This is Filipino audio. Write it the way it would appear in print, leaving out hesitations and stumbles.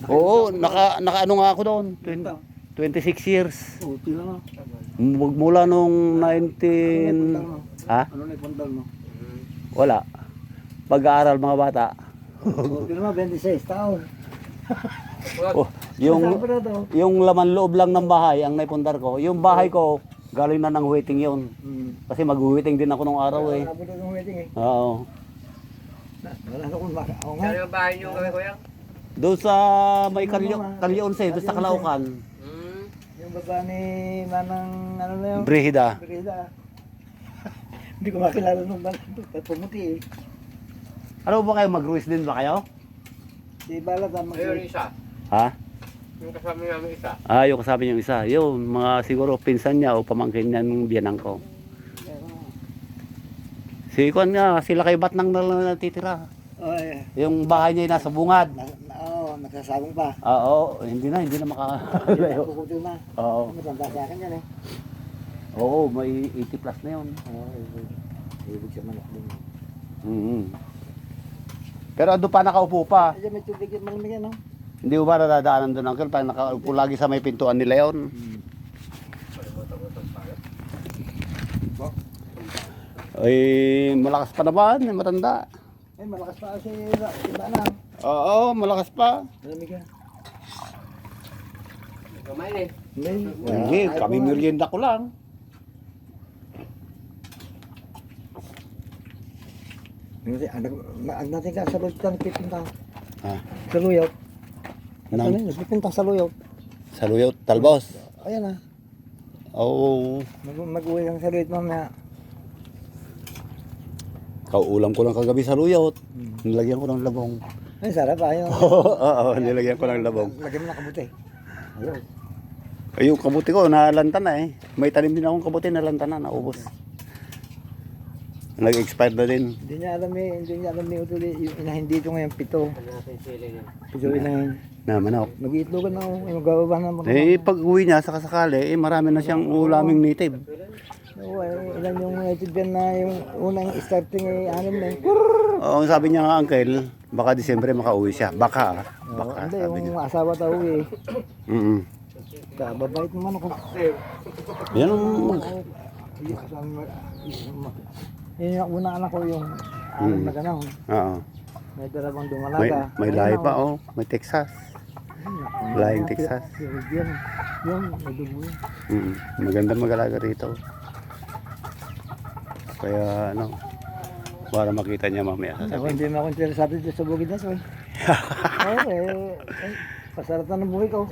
Oo, naka ano nga ako doon. 26 years. Oo, tila na. Mula nung 19... Ha? Ano na ipundal mo? Wala. Pag-aaral mga bata. Oo, tila na, 26 taon. Oh, yung laman loob lang ng bahay ang naipundar ko. Yung bahay ko, galing na ng waiting yun. Kasi mag-waiting din ako nung araw eh. Abot ng wedding eh. Oo. Wala na kung baka. Oo nga. Ano yung bahay niyo kami, kuya? Doon sa may Kalye 11, doon sa Calaucan. Yung baba ni Manang, ano na yun? Brehida. Brigida. Hindi ko makilala nung balat. Pumuti eh. Ano ba kayo, mag-ruis din ba kayo? Si Balat ang Ayun, isa. Ha? Yung kasama namin isa. Ah, yung kasama yung isa. Yun, mga siguro pinsan niya o pamangkin niya nung biyanang ko. Si Kwan nga, sila kay Batnang na natitira. Oh, eh. Yung bahay niya nasa bungad. Oo, nagsasabong pa. Oo, hindi na makalayo. Kukutil na. Oo. Matanda sa akin yan eh. Oo, may 80 plus na yun. Oo, ibig siya manok din. Pero ando pa nakaupo pa. Ay, may tubig yung malamig yan, no? Hindi mo ba nadadaanan doon, Uncle? Pag nakaupo lagi sa may pintuan nila yun. Ay, malakas pa naman, may matanda. Eh, malakas pa si iba na. Oo, malakas pa. Malamig yan. Kumain eh. Hindi, kami merienda ko lang. Ang natin ka sa luyot ka nagpipinta. Ha? Sa luyot. Nang, Ano yun? Nagpipinta sa luyot. sa Luyot, Talbos. Ayan na. Oo. Mag-uwi lang sa luyot mamaya. Kauulam ko lang kagabi sa Luyot. Nilagyan ko ng labong. Ay, sarap ayun. Oo, nilagyan ko ng labong. Lagyan mo ng kabuti. Ayun. Ay, yung kabuti ko, nalanta na eh. May tanim din akong kabuti, nalanta na, naubos. Nag-expire na din. Hindi niya alam ni Utuli. Yung inahin dito ngayon, 7. Ano natin sili niya? 7 inahin. Na, manok. Mag-iitlogan na ako. Magababa na ako. Eh, pag uwi niya sa kasakali, eh, marami na siyang ulaming native. Oo, ilan yung native yan na yung unang starting ay 6 na yun. Oo, ang sabi niya nga, uncle, baka Disyembre makauwi siya. Baka, baka, Hindi, sabi niya. yung asawa tao eh. Babait naman ako. Yan ang... Yun yung unang anak ko yung alam na gano'n. Oo. May dalawang May, dumalaga. may lahi pa, oh. May Texas. Lahing Texas. Yung, may dugo yun. Maganda mag-alaga rito. Kaya, ano, para makita niya mamaya. Ako hindi na ako interesado dito sa bukid na to eh. Oo eh, pasarap na ng buhay ko.